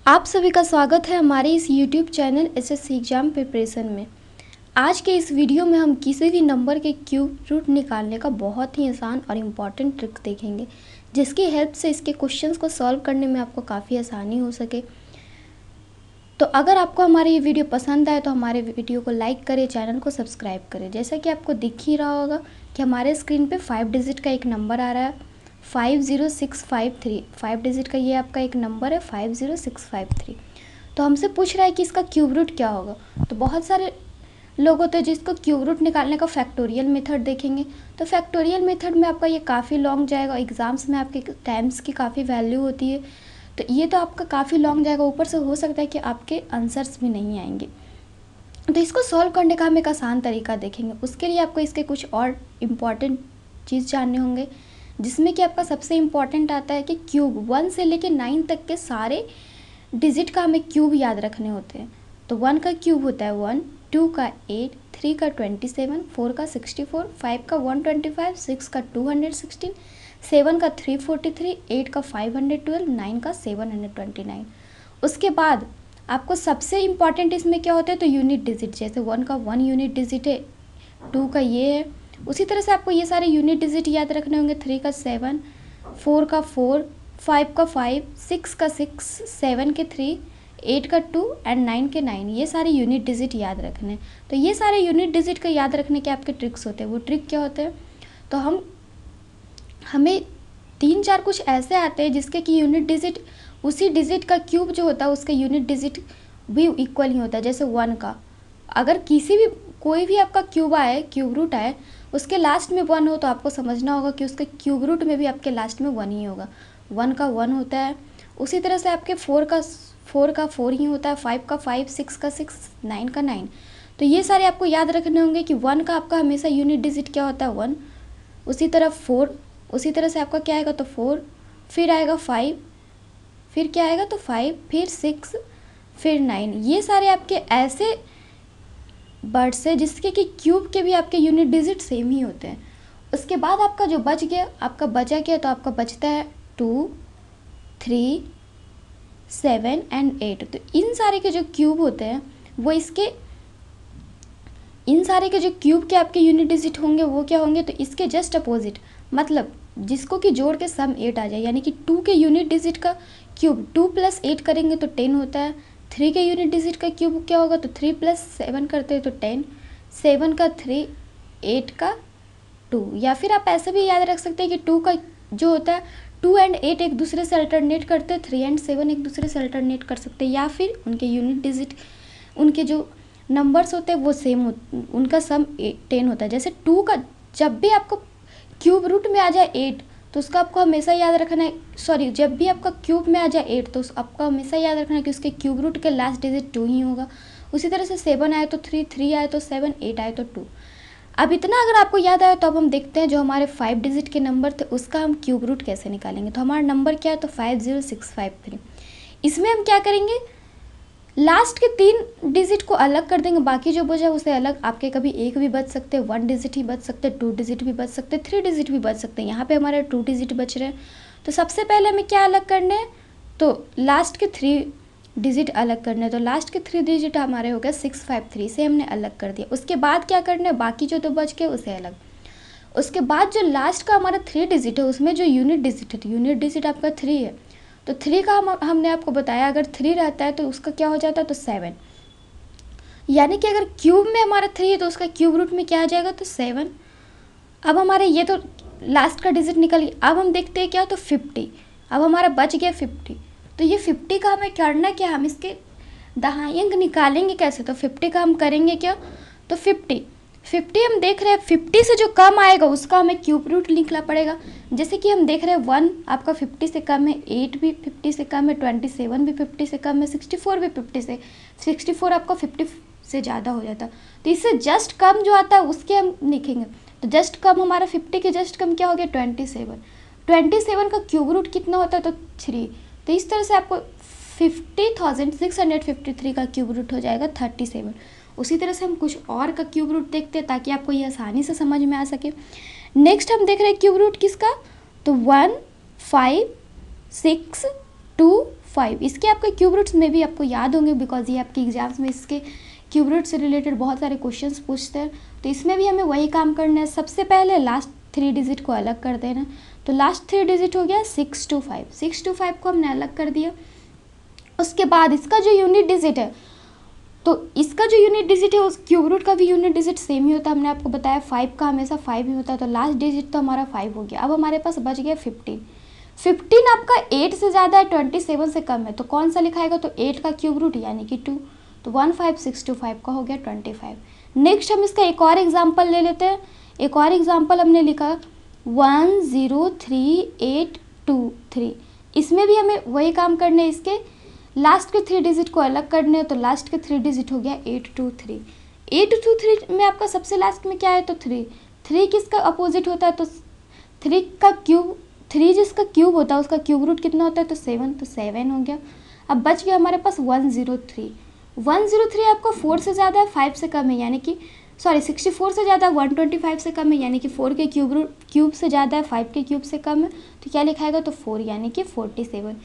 आप सभी का स्वागत है हमारे इस YouTube channel SSC exam preparation में। आज के इस वीडियो में हम किसी भी नंबर के क्यूब रूट निकालने का बहुत ही आसान और इम्पॉर्टेंट ट्रिक देखेंगे, जिसकी हेल्प से इसके क्वेश्चंस को सॉल्व करने में आपको काफ़ी आसानी हो सके। तो अगर आपको हमारी ये वीडियो पसंद आए तो हमारे वीडियो को लाइक करें, चैनल को सब्सक्राइब करें। जैसा कि आपको दिख ही रहा होगा कि हमारे स्क्रीन पर 5 डिजिट का एक नंबर आ रहा है 50653। 5 डिजिट का ये आपका एक नंबर है 50653। तो हमसे पूछ रहा है कि इसका क्यूब रूट क्या होगा। तो बहुत सारे लोग होते हैं जिसको क्यूब रूट निकालने का फैक्टोरियल मेथड देखेंगे। तो फैक्टोरियल मेथड में आपका ये काफ़ी लॉन्ग जाएगा, एग्ज़ाम्स में आपके टाइम्स की काफ़ी वैल्यू होती है, तो ये तो आपका काफ़ी लॉन्ग जाएगा। ऊपर से हो सकता है कि आपके आंसर्स भी नहीं आएंगे। तो इसको सॉल्व करने का हम एक आसान तरीका देखेंगे। उसके लिए आपको इसके कुछ और इम्पॉर्टेंट चीज़ जानने होंगे, जिसमें कि आपका सबसे इम्पॉर्टेंट आता है कि क्यूब 1 से लेकर 9 तक के सारे डिजिट का हमें क्यूब याद रखने होते हैं। तो 1 का क्यूब होता है 1, 2 का 8, 3 का 27, 4 का 64, 5 का 125, 6 का 216, 7 का 343, 8 का 512, 9 का 729। उसके बाद आपको सबसे इम्पॉर्टेंट इसमें क्या होता है, तो यूनिट डिजिट। जैसे 1 का 1 यूनिट डिजिट है, 2 का ये है, उसी तरह से आपको ये सारे यूनिट डिजिट याद रखने होंगे। 3 का 7, 4 का 4, 5 का 5, 6 का 6, 7 के 3, 8 का 2 एंड 9 के 9। ये सारे यूनिट डिजिट याद रखने। तो ये सारे यूनिट डिजिट का याद रखने के आपके ट्रिक्स होते हैं। वो ट्रिक क्या होते हैं, तो हमें 3-4 कुछ ऐसे आते हैं जिसके कि यूनिट डिजिट उसी डिजिट का क्यूब जो होता है उसका यूनिट डिजिट भी इक्वल ही होता है। जैसे 1 का अगर कोई भी आपका क्यूब आए, क्यूब रूट आए, उसके लास्ट में 1 हो, तो आपको समझना होगा कि उसके क्यूब रूट में भी आपके लास्ट में 1 ही होगा। 1 का 1 होता है। उसी तरह से आपके 4 का 4 ही होता है, 5 का 5, 6 का 6, 9 का 9। तो ये सारे आपको याद रखने होंगे कि 1 का आपका हमेशा यूनिट डिजिट क्या होता है 1। उसी तरह 4, उसी तरह से आपका क्या आएगा, तो 4, फिर आएगा 5, फिर क्या आएगा, तो 5, फिर 6, फिर 9। ये सारे आपके ऐसे वर्ड्स है जिसके कि क्यूब के भी आपके यूनिट डिजिट सेम ही होते हैं। उसके बाद आपका जो बच गया, आपका बचा क्या, तो आपका बचता है 2, 3, 7 एंड 8। तो इन सारे के जो क्यूब होते हैं वो इन सारे के जो क्यूब के आपके यूनिट डिजिट होंगे वो क्या होंगे, तो इसके जस्ट अपोजिट, मतलब जिसको कि जोड़ के सम 8 आ जाए, यानी कि 2 के यूनिट डिजिट का क्यूब 2 + 8 करेंगे तो 10 होता है। 3 के यूनिट डिजिट का क्यूब क्या होगा, तो 3 + 7 करते हैं तो 10, 7 का 3, 8 का 2। या फिर आप ऐसे भी याद रख सकते हैं कि 2 का जो होता है 2 एंड 8 एक दूसरे से अल्टरनेट करते हैं, 3 एंड 7 एक दूसरे से अल्टरनेट कर सकते हैं, या फिर उनके यूनिट डिजिट, उनके जो नंबर्स होते हैं वो सेम उनका सम 10 होता है। जैसे 2 का जब भी आपको क्यूब रूट में आ जाए 8, तो उसका आपको हमेशा याद रखना है, सॉरी, जब भी आपका क्यूब में आ जाए 8 तो आपको हमेशा याद रखना है कि उसके क्यूब रूट के लास्ट डिजिट 2 ही होगा। उसी तरह से 7 आए तो 3, 3 आए तो 7, 8 आए तो 2। अब इतना अगर आपको याद आया तो अब हम देखते हैं जो हमारे 5 डिजिट के नंबर थे उसका हम क्यूब रूट कैसे निकालेंगे। तो हमारा नंबर क्या है, तो 50653। इसमें हम क्या करेंगे, लास्ट के 3 डिजिट को अलग कर देंगे, बाकी जो बचा उसे अलग। आपके कभी 1 भी बच सकते हैं, 1 डिजिट ही बच सकते हैं, 2 डिजिट भी बच सकते हैं, 3 डिजिट भी बच सकते हैं। यहाँ पे हमारे 2 डिजिट बच रहे हैं। तो सबसे पहले हमें क्या अलग करने हैं, तो लास्ट के 3 डिजिट अलग करने हैं। तो लास्ट के 3 डिजिट हमारे हो गए 653 से हमने अलग कर दिया। उसके बाद क्या करना है, बाकी जो 2 बच गए उसे अलग। उसके बाद जो लास्ट का हमारा 3 डिजिट है उसमें जो यूनिट डिजिट है, यूनिट डिजिट आपका 3 है, तो 3 का हमने आपको बताया अगर 3 रहता है तो उसका क्या हो जाता है, तो 7। यानी कि अगर क्यूब में हमारा 3 है तो उसका क्यूब रूट में क्या आ जाएगा, तो 7। अब हमारे ये तो लास्ट का डिजिट निकल गया। अब हम देखते हैं क्या, तो 50। अब हमारा बच गया 50। तो ये 50 का हमें करना क्या, हम इसके दहाई अंक निकालेंगे कैसे, तो 50 का हम करेंगे क्या, तो 50 हम देख रहे हैं 50 से जो कम आएगा उसका हमें क्यूब रूट निकला पड़ेगा। जैसे कि हम देख रहे हैं 1 आपका 50 से कम है, 8 भी 50 से कम है, 27 भी 50 से कम है, 64 भी 50 से, 64 आपका 50 से ज़्यादा हो जाता है। तो इससे जस्ट कम जो आता है उसके हम लिखेंगे। तो जस्ट कम हमारा 50 के जस्ट कम क्या हो गया, 27 का क्यूब रूट कितना होता है, तो 3। तो इस तरह से आपको 50,653 का क्यूब रूट हो जाएगा 37। उसी तरह से हम कुछ और का क्यूब रूट देखते हैं ताकि आपको ये आसानी से समझ में आ सके। नेक्स्ट हम देख रहे हैं क्यूब रूट किसका, तो 1, 5, 6, 2, 5। इसके आपके क्यूब रूट्स में भी आपको याद होंगे, बिकॉज ये आपके एग्जाम्स में इसके क्यूब रूट से रिलेटेड बहुत सारे क्वेश्चंस पूछते हैं। तो इसमें भी हमें वही काम करना है। सबसे पहले लास्ट 3 डिजिट को अलग कर देना। तो लास्ट 3 डिजिट हो गया 625। 625 को हमने अलग कर दिया। उसके बाद इसका जो यूनिट डिजिट है, तो इसका जो यूनिट डिजिट है उस क्यूब रूट का भी यूनिट डिजिट सेम ही होता है। हमने आपको बताया 5 का हमेशा 5 ही होता है। तो लास्ट डिजिट तो हमारा 5 हो गया। अब हमारे पास बच गया 15। 15 आपका 8 से ज़्यादा है, 27 से कम है, तो कौन सा लिखाएगा? तो 8 का क्यूब रूट यानी कि 2। तो 15625 का हो गया 25। नेक्स्ट हम इसका एक और एग्जाम्पल ले लेते हैं। एक और एग्जाम्पल हमने लिखा 103823। इसमें भी हमें वही काम करने, इसके लास्ट के 3 डिजिट को अलग करने हैं। तो लास्ट के 3 डिजिट हो गया 823। 823 में आपका सबसे लास्ट में क्या है? तो 3। 3 किसका अपोजिट होता है? तो 3 का क्यूब, 3 जिसका क्यूब होता है उसका क्यूब रूट कितना होता है? तो 7। तो 7 हो गया। अब बच गया हमारे पास 103। 103 आपका 4 से ज़्यादा है, 5 से कम है, यानी कि 64 से ज़्यादा है, 125 से कम है, यानी कि 4 के क्यूब से ज़्यादा है, 5 के क्यूब से कम है। तो क्या लिखाएगा? तो 4 यानी कि 47।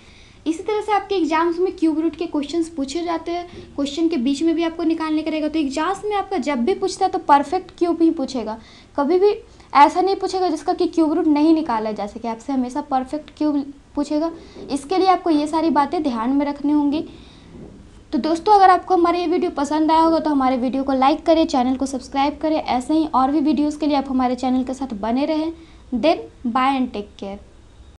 इसी तरह से आपके एग्जाम्स में क्यूब रूट के क्वेश्चंस पूछे जाते हैं। क्वेश्चन के बीच में भी आपको निकालने का रहेगा। तो एग्जाम्स में आपका जब भी पूछता है तो परफेक्ट क्यूब ही पूछेगा, कभी भी ऐसा नहीं पूछेगा जिसका कि क्यूब रूट नहीं निकाला जा सके। आपसे हमेशा परफेक्ट क्यूब पूछेगा। इसके लिए आपको ये सारी बातें ध्यान में रखनी होंगी। तो दोस्तों, अगर आपको हमारा ये वीडियो पसंद आया होगा तो हमारे वीडियो को लाइक करें, चैनल को सब्सक्राइब करें। ऐसे ही और भी वीडियोज़ के लिए आप हमारे चैनल के साथ बने रहें। Then bye and take care.